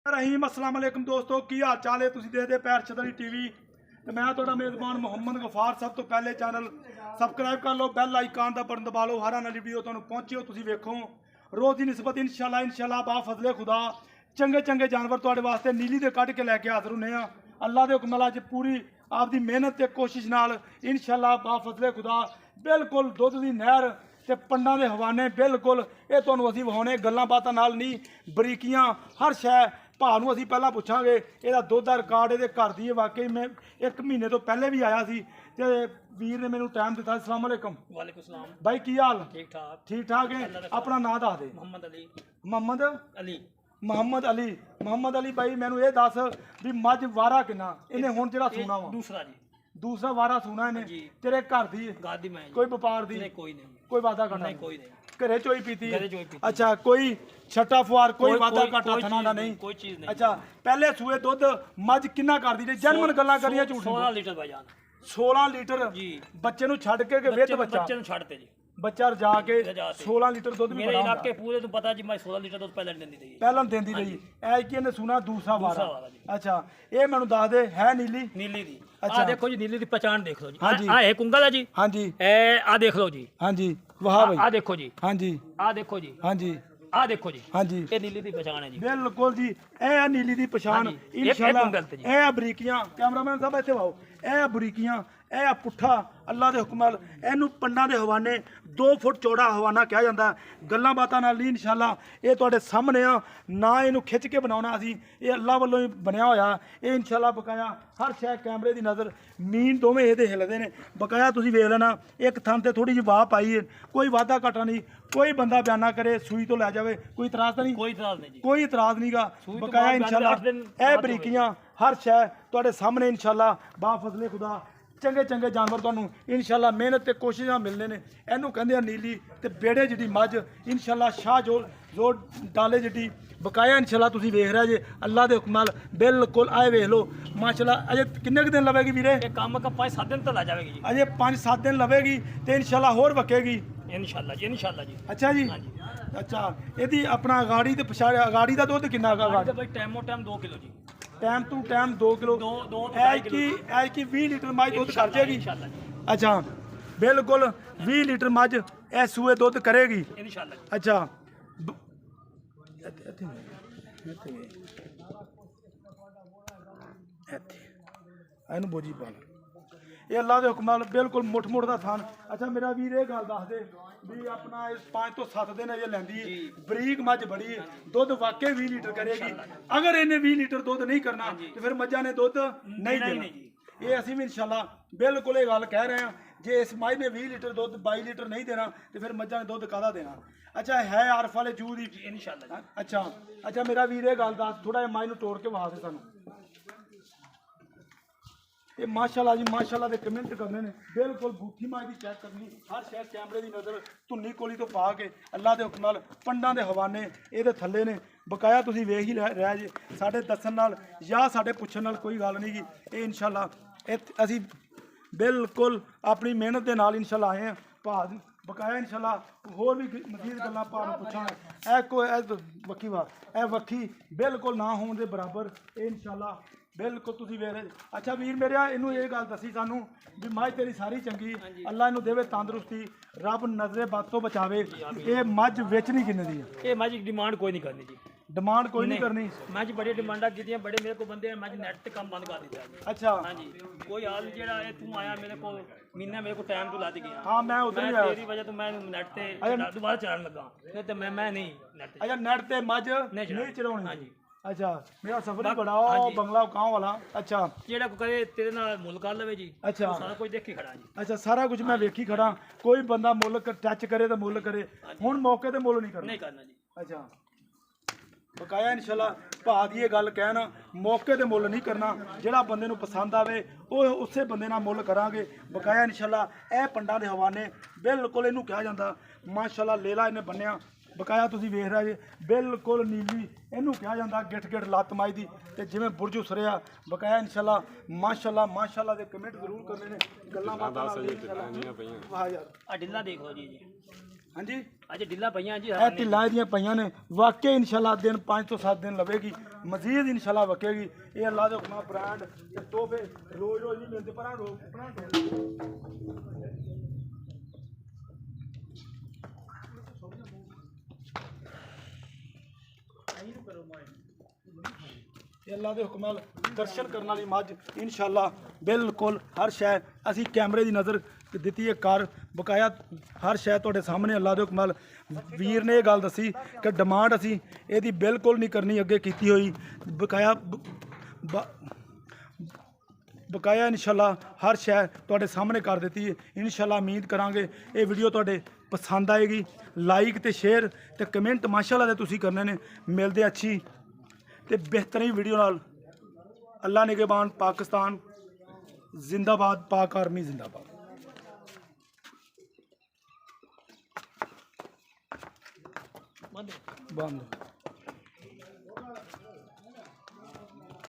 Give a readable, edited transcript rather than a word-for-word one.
रहीम अस्सलाम वालेकुम दोस्तों की हाल चाल है। तुसीं देखदे पैर छतरी टीवी ते मैं तुहाडा मेज़बान मुहम्मद गफार। सब तो पहले चैनल सबसक्राइब कर लो, बैल आइकन का बटन दबा लो, हर आने वाली वीडियो तुहानूं पहुंचे हो तुसीं वेखो। रोज़ की निस्बत इंशाल्लाह बा फजले खुदा चंगे चंगे जानवर तुहाडे वास्ते नीली दे कढ के लैके हाज़र हुन्ने आ। अल्लाह दे हुक्म नाल अज पूरी आपदी मेहनत ते कोशिश नाल इंशाल्लाह बा फजले खुदा बिल्कुल दुध दी नहर ते पंडां दे हवाने बिल्कुल ये तुहानूं असीं विखाउने गल्लां बातां नाल नहीं, बरीकियां हर शै भाव नूं असीं पहलां पुछांगे। इहदा दुध दा रिकार्ड इहदे घर दी है। वाकई मैं एक महीने तो पहले भी आया सी ते वीर ने मैनूं टाइम दिता। अस्सलाम वालेकुम। वालेकुम सलाम भाई की हाल? ठीक ठाक है। अपना नाम दस दे। मोहम्मद अली अली मोहम्मद अली भाई मैनूं ये दस भी मझ वारा किन्ना इन्हें हुण जिहड़ा सूना वा? दूसरा जी, दूसरा वारा सूना इन्हें जी। तेरे घर दी गादी में कोई व्यापार दी? नहीं, कोई नहीं, कोई वादा करना नहीं, कोई नहीं, घरे चोई पीती घरे चोई पीती। अच्छा कोई छट्टा फुआर कोई वादा घाटा कोई थना दा चीज़ नहीं? कोई चीज़ नहीं। अच्छा पहले सूए दुध मझ किन्ना कर दी? जर्मन गल्लां करियां झूठ 16 लीटर भाईजान 16 लीटर जी। बच्चे नूं छड्ड के विद बच्चा बच्चे ਨੂੰ ਛੱਡਤੇ ਜੀ। बच्चा रजा के रजा के। 16 लीटर दुध भी मेरे बड़ा इलाके ਹੁੰਦਾ पूरे तो पता जी मैं 16 लीटर दूध पहले देंदी थी। ਪਹਿਲਾਂ ਦਿੰਦੀ ਰਹੀ ਐ ਕਿ ਇਹਨੇ ਸੁਣਾ ਦੂਸਰਾ ਵਾਰਾ। ਵਾਰਾ ਜੀ। ਅੱਛਾ ਇਹ ਮੈਨੂੰ ਦੱਸ ਦੇ ਹੈ ਨੀਲੀ? नीली दी अच्छा। आ देखो जी, नीली दी पहचान देख लो जी। हाँ जी। आ है कुंगल है जी। ਹਾਂਜੀ ए आ देख लो जी। ਹਾਂਜੀ ਵਾਹ आ ਭਾਈ देखो जी, ਹਾਂਜੀ आ देखो जी, ਹਾਂਜੀ आ देखो जी। ਹਾਂਜੀ ये नीली दी पहचान है जी। ਬਿਲਕੁਲ ਜੀ ਇਹ ਆ ਨੀਲੀ ਦੀ ਪਛਾਣ। ਹਾਂਜੀ, ਇਹ ਇਨਸ਼ਾਅੱਲਾ ਕੁੰਗਲ ਤੇ ਜੀ। ਇਹ ਆ ਬਰੀਕੀਆਂ ਕੈਮਰਾਮੈਨ ਸਾਹਿਬ ਇੱਥੇ ਆਓ। ਇਹ ਆ ਬਰੀਕੀਆਂ ਇਹ ਆ ਪੁੱਠਾ ਅੱਲਾ ਦੇ ਹੁਕਮ ਨਾਲ ਇਹਨੂੰ ਪੰਡਾਂ ਦੇ ਹਵਾਨੇ 2 ਫੁੱਟ ਚੌੜਾ ਹਵਾਨਾ ਕਿਹਾ ਜਾਂਦਾ। ਗੱਲਾਂ ਬਾਤਾਂ ਨਾਲ ਨਹੀਂ ਇਨਸ਼ਾਅੱਲਾ ਇਹ ਤੁਹਾਡੇ ਸਾਹਮਣੇ ਆ। ਨਾ ਇਹਨੂੰ ਖਿੱਚ ਕੇ ਬਣਾਉਣਾ ਅਸੀਂ, ਇਹ ਅੱਲਾ ਵੱਲੋਂ ਹੀ ਬਣਿਆ ਹੋਇਆ। ਇਹ ਇਨਸ਼ਾਅੱਲਾ ਬਕਾਇਆ ਹਰ ਸ਼ੈ ਕੈਮਰੇ ਦੀ ਨਜ਼ਰ ਮੀਨ ਦੋਵੇਂ ਇਹਦੇ ਹਿੱਲਦੇ ਨੇ ਬਕਾਇਆ। ਤੁਸੀਂ ਵੇਖ ਲੈਣਾ ਇੱਕ ਥਾਂ ਤੇ ਥੋੜੀ ਜਿਹੀ ਵਾਹ ਪਾਈ ਹੈ, ਕੋਈ ਵਾਧਾ ਘਾਟਾ ਨਹੀਂ। ਕੋਈ ਬੰਦਾ ਬਿਆਨਾ ਕਰੇ ਸੂਈ ਤੋਂ ਲੈ ਜਾਵੇ ਕੋਈ ਇਤਰਾਜ਼ ਤਾਂ ਨਹੀਂ? कोई इतराज नहीं जी। ਕੋਈ ਇਤਰਾਜ਼ ਨਹੀਂਗਾ ਸੂਈ ਤੋਂ ਬਕਾਇਆ ਬਾਅਦ ਇਨਸ਼ਾਅੱਲਾ। ਅੱਠ ਦਿਨ ਇਹ ਬਾਅਦ ਬਰੀਕੀਆਂ ਹਰ ਸ਼ੈ ਤੁਹਾਡੇ ਸਾਹਮਣੇ ਇਨਸ਼ਾਅੱਲਾ ਬਾ ਫਜ਼ਲੇ ਖੁਦਾ ਚੰਗੇ ਚੰਗੇ ਜਾਨਵਰ ਤੁਹਾਨੂੰ ਇਨਸ਼ਾਅੱਲਾ ਮਿਹਨਤ ਤੇ ਕੋਸ਼ਿਸ਼ਾਂ ਮਿਲਨੇ ਨੇ। ਇਹਨੂੰ ਕਹਿੰਦੇ ਆ ਨੀਲੀ ਤੇ ਬੇੜੇ ਜਿੱਡੀ ਮੱਝ ਇਨਸ਼ਾਅੱਲਾ ਸ਼ਾਹ ਜੋ ਡਾਲੇ ਜਿੱਡੀ ਬਕਾਇਆ ਇਨਸ਼ਾਅੱਲਾ ਤੁਸੀਂ ਵੇਖ ਰਹੇ ਜੇ ਅੱਲਾ ਦੇ ਹੁਕਮ ਨਾਲ ਬਿਲਕੁਲ ਆਏ ਵੇਖ ਲਓ ਮਾਸ਼ਾਅੱਲਾ। ਅਜੇ ਕਿੰਨੇ ਕੁ ਦਿਨ ਲਵੇਗੀ ਵੀਰੇ? ये काम का 5-7 दिन तो ला जाएगी जी। ਅਜੇ 5-7 ਦਿਨ ਲਵੇਗੀ ਤੇ ਇਨਸ਼ਾਅੱਲਾ ਹੋਰ ਵਕੇਗੀ। इंशाल्लाह जी, इंशाल्लाह जी। ਅੱਛਾ ਜੀ हाँ जी। ਅੱਛਾ ਇਹਦੀ ਆਪਣਾ ਅਗਾੜੀ ਤੇ ਪਛਾੜ ਅਗਾੜੀ ਦਾ ਦੁੱਧ ਕਿੰਨਾ ਹੈਗਾ? आज भाई टाइम टाइम 2 किलो जी। ਟਾਈਮ ਟੂ ਟਾਈਮ 2 ਕਿਲੋ दो दो तो ਐ 2.5 किलो। ਕੀ 20 ਲੀਟਰ ਮੱਝ ਦੁੱਧ ਕਰ ਜਾਏਗੀ? इंशाल्लाह जी, ਅੱਛਾ ਬਿਲਕੁਲ 20 ਲੀਟਰ ਮੱਝ ਇਹ ਸੂਏ ਦੁੱਧ ਕਰੇਗੀ। इंशाल्लाह जी। ਅੱਛਾ ਇਹਨੂੰ ਬੋਜੀ ਪਾ ਲੈ। ਇਹ ਅੱਲਾ ਦੇ ਹੁਕਮ ਨਾਲ ਬਿਲਕੁਲ ਮੁੱਠ ਦਾ ਥਾਨ। ਅੱਛਾ ਮੇਰਾ ਵੀਰ ਇਹ ਗੱਲ ਦੱਸ ਦੇ ਵੀ ਆਪਣਾ ਇਸ 5 ਤੋਂ 7 ਦਿਨ ਅਜੇ ਲੈਂਦੀ ਹੈ ਬਰੀਕ ਮੱਝ ਬੜੀ ਹੈ, ਦੁੱਧ ਵਾਕਈ 20 ਲੀਟਰ ਕਰੇਗੀ। ਅਗਰ ਇਹਨੇ 20 ਲੀਟਰ ਦੁੱਧ ਨਹੀਂ ਕਰਨਾ ਤੇ ਫਿਰ ਮੱਝਾਂ ਨੇ ਦੁੱਧ ਨਹੀਂ ਦੇਣਾ। ਇਹ ਅਸੀਂ ਵੀ ਇਨਸ਼ਾਅੱਲਾ ਬਿਲਕੁਲ ਇਹ ਗੱਲ ਕਹਿ ਰਹੇ ਹਾਂ। ਜੇ ਇਸ ਮੱਝ ਨੇ 20 ਲੀਟਰ ਦੁੱਧ 22 ਲੀਟਰ ਨਹੀਂ ਦੇਣਾ ਤੇ ਫਿਰ ਮੱਝਾਂ ਨੇ ਦੁੱਧ ਕਾਹਦਾ ਦੇਣਾ? ਅੱਛਾ ਹੈ ਆਰਫ ਵਾਲੇ ਜੂ ਦੀ? इंशाल्लाह जी। ਅੱਛਾ ਮੇਰਾ ਵੀਰ ਇਹ ਗੱਲ ਦੱਸ ਥੋੜਾ ਜਿਹਾ ਮੱਝ ਨੂੰ ਤੋੜ ਕੇ ਵਿਖਾ ਦੇ ਸਾਨੂੰ। ਇਹ ਮਾਸ਼ਾਅੱਲਾ ਜੀ ਮਾਸ਼ਾਅੱਲਾ ਦੇ ਕਮੈਂਟ ਕਰਨੇ ਨੇ ਬਿਲਕੁਲ ਬੂਥੀ ਮਾਈ ਦੀ ਚੈੱਕ ਕਰਨੀ ਹਰ ਸ਼ੈ ਕੈਮਰੇ ਦੀ ਨਜ਼ਰ ਧੁੰਨੀ ਕੋਲੀ ਤੋਂ ਪਾ ਕੇ ਅੱਲਾ ਦੇ ਹੁਕਮ ਨਾਲ ਪੰਡਾਂ ਦੇ ਹਵਾਨੇ ਇਹਦੇ ਥੱਲੇ ਨੇ ਬਕਾਇਆ। ਤੁਸੀਂ ਵੇਖ ਹੀ ਰਹਿ ਜੇ ਸਾਡੇ ਦੱਸਣ ਨਾਲ ਜਾਂ ਸਾਡੇ ਪੁੱਛਣ ਨਾਲ ਕੋਈ ਗੱਲ ਨਹੀਂ ਗੀ। ਇਹ ਇਨਸ਼ਾਅੱਲਾ ਅਸੀਂ ਬਿਲਕੁਲ ਆਪਣੀ ਮਿਹਨਤ ਦੇ ਨਾਲ ਇਨਸ਼ਾਅੱਲਾ ਆਏ ਹਾਂ ਭਾਅ ਦੀ ਬਕਾਇਆ ਇਨਸ਼ਾਅੱਲਾ ਹੋਰ ਵੀ ਮਜ਼ੀਦ ਗੱਲਾਂ ਭਾਅ ਨੂੰ ਪੁੱਛਾਂਗੇ। ਇਹ ਵੱਖੀ ਵਾ ਇਹ ਵੱਖੀ ਬਿਲਕੁਲ ਨਾ ਹੋਣ ਦੇ ਬਰਾਬਰ ਇਹ ਇਨਸ਼ਾਅੱਲਾ ਬਿਲਕੁਲ ਤੁਸੀਂ ਵੇਖ ਰਹੇ। ਅੱਛਾ ਵੀਰ ਮੇਰਿਆ ਇਹਨੂੰ ਇਹ ਗੱਲ ਦੱਸੀ ਸਾਨੂੰ ਵੀ ਮੱਝ ਤੇਰੀ ਸਾਰੀ ਚੰਗੀ, ਅੱਲਾ ਇਹਨੂੰ ਦੇਵੇ ਤੰਦਰੁਸਤੀ, ਰੱਬ ਨਜ਼ਰੇ ਬਦ ਤੋਂ ਬਚਾਵੇ। ਇਹ ਮੱਝ ਵੇਚਣੀ ਕਿੰਨੇ ਦੀ ਹੈ? ये मैच डिमांड कोई नहीं करनी जी। ਡਿਮਾਂਡ ਕੋਈ ਨਹੀਂ ਕਰਨੀ? मैच बड़ी डिमांडा की बड़े मेरे को बंदे मैच नेट ते काम बंद कर दिता है। ਅੱਛਾ हाँ जी, कोई हाल जेड़ा है तू आया मेरे को महीना मेरे को टाइम तो ला दी गया। ਹਾਂ ਮੈਂ ਉਧਰ ਹੀ ਆਇਆ। तेरी वजह तो मैं नेट ते दोबारा चलाने लगा, नहीं तो मैं नहीं नेट ते। ਅੱਛਾ ਨੈਟ ਤੇ ਮੱਝ ਨਹੀਂ ਨਹੀਂ ਚੜਾਉਣੀ? हाँ जी। ਅੱਛਾ ਮੇਰਾ ਸਫਰ ਹੀ ਬੜਾ ਉਹ ਬੰਗਲਾ ਕਾਂ ਵਾਲਾ। ਅੱਛਾ जेड़ा को करे तेरे नाल मुल कर लवे जी, ਅੱਛਾ सारा कुछ देखी खड़ा जी। ਅੱਛਾ ਸਾਰਾ ਕੁਝ ਮੈਂ ਵੇਖੀ ਖੜਾ। ਕੋਈ ਬੰਦਾ ਮੁੱਲ ਟੱਚ ਕਰੇ ਤਾਂ ਮੁੱਲ ਕਰੇ, ਹੁਣ ਮੌਕੇ ਤੇ ਮੁੱਲ ਨਹੀਂ ਕਰਨਾ। नहीं करना जी। ਅੱਛਾ ਬਕਾਇਆ ਇਨਸ਼ਾਅੱਲਾ ਭਾਅ ਦੀ ਇਹ ਗੱਲ ਕਹਿਣਾ ਮੌਕੇ ਤੇ ਮੁੱਲ ਨਹੀਂ ਕਰਨਾ। ਜਿਹੜਾ ਬੰਦੇ ਨੂੰ ਪਸੰਦ ਆਵੇ ਉਹ ਉਸੇ ਬੰਦੇ ਨਾਲ ਮੁੱਲ ਕਰਾਂਗੇ ਬਕਾਇਆ ਇਨਸ਼ਾਅੱਲਾ। ਇਹ ਪੰਡਾਂ ਦੇ ਹਵਾਨੇ ਬਿਲਕੁਲ ਇਹਨੂੰ ਕਿਹਾ ਜਾਂਦਾ ਮਾਸ਼ਾਅੱਲਾ। ਲੇਲਾ ਇਹਨੇ ਬੰਨਿਆ ਬਕਾਇਆ ਤੁਸੀਂ ਵੇਖ ਰਹੇ ਜੇ ਬਿਲਕੁਲ ਨੀਲੀ, ਇਹਨੂੰ ਕਿਹਾ ਜਾਂਦਾ ਗਿੱਠ ਗਿੱਠ ਲੱਤ ਮਾਈ ਦੀ, ਤੇ ਜਿਵੇਂ ਬੁਰਜ ਉਸਰਿਆ ਬਕਾਇਆ ਇਨਸ਼ਾਅੱਲਾ ਮਾਸ਼ਾਅੱਲਾ ਦੇ ਕਮੈਂਟ ਜ਼ਰੂਰ ਕਰਨੇ ਨੇ, ਗੱਲਾਂ ਬਾਤਾਂ ਨਾਲ ਇਨਸ਼ਾਅੱਲਾ। ਵਾਹ ਯਾਰ ਆ ਢਿੱਲਾ ਦੇਖੋ ਜੀ ਹਾਂਜੀ ਅੱਜ ਢਿੱਲਾ ਪਈਆਂ ਜੀ ਇਹ ਢਿੱਲਾਂ ਦੀਆਂ ਪਈਆਂ ਨੇ, ਵਾਕਈ ਇਨਸ਼ਾਅੱਲਾ ਦਿਨ 5 ਤੋਂ 7 ਦਿਨ ਲਵੇਗੀ, ਮਜ਼ੀਦ ਇਨਸ਼ਾਅੱਲਾ ਵਕੇਗੀ। ਇਹ ਅੱਲਾ ਦੇ ਹੁਕਮਾਂ ਬ੍ਰਾਂਡ ਤੇ ਤੋਹਫੇ ਰੋਜ਼ ਨਹੀਂ ਮਿਲਦੇ, ਪਰ ਇਹ ਅੱਲਾ ਦੇ ਹੁਕਮ ਨਾਲ ਦਰਸ਼ਨ ਕਰਨ ਵਾਲੀ ਮੱਝ ਇਨਸ਼ਾਅੱਲਾ ਬਿਲਕੁਲ ਹਰ ਸ਼ੈ ਅਸੀਂ ਕੈਮਰੇ ਦੀ ਨਜ਼ਰ ਦਿੱਤੀ ਹੈ ਕਰ, ਬਕਾਇਆ ਹਰ ਸ਼ੈ ਤੁਹਾਡੇ ਸਾਹਮਣੇ ਅੱਲਾ ਦੇ ਹੁਕਮ ਨਾਲ। ਵੀਰ ਨੇ ਇਹ ਗੱਲ ਦੱਸੀ ਕਿ ਡਿਮਾਂਡ ਅਸੀਂ ਇਹਦੀ ਬਿਲਕੁਲ ਨਹੀਂ ਕਰਨੀ ਅੱਗੇ ਕੀਤੀ ਹੋਈ, ਬਕਾਇਆ ਇਨਸ਼ਾਅੱਲਾ ਹਰ ਸ਼ੈ ਤੁਹਾਡੇ ਸਾਹਮਣੇ ਕਰ ਦਿੱਤੀ ਹੈ। ਇਨਸ਼ਾਅੱਲਾ ਉਮੀਦ ਕਰਾਂਗੇ ਇਹ ਵੀਡੀਓ ਤੁਹਾਡੇ ਪਸੰਦ ਆਏਗੀ। ਲਾਈਕ ਤੇ ਸ਼ੇਅਰ ਤੇ ਕਮੈਂਟ ਮਾਸ਼ਾਅੱਲਾ ਦੇ ਤੁਸੀਂ ਕਰਨੇ ਨੇ। ਮਿਲਦੇ ਅੱਛੀ ਤੇ ਬਿਹਤਰੀਨ ਵੀਡੀਓ ਨਾਲ। ਅੱਲਾ ਨਿਗਹਿਬਾਨ ਪਾਕਿਸਤਾਨ ਜ਼ਿੰਦਾਬਾਦ, ਪਾਕ ਆਰਮੀ ਜ਼ਿੰਦਾਬਾਦ। ਬੰਦ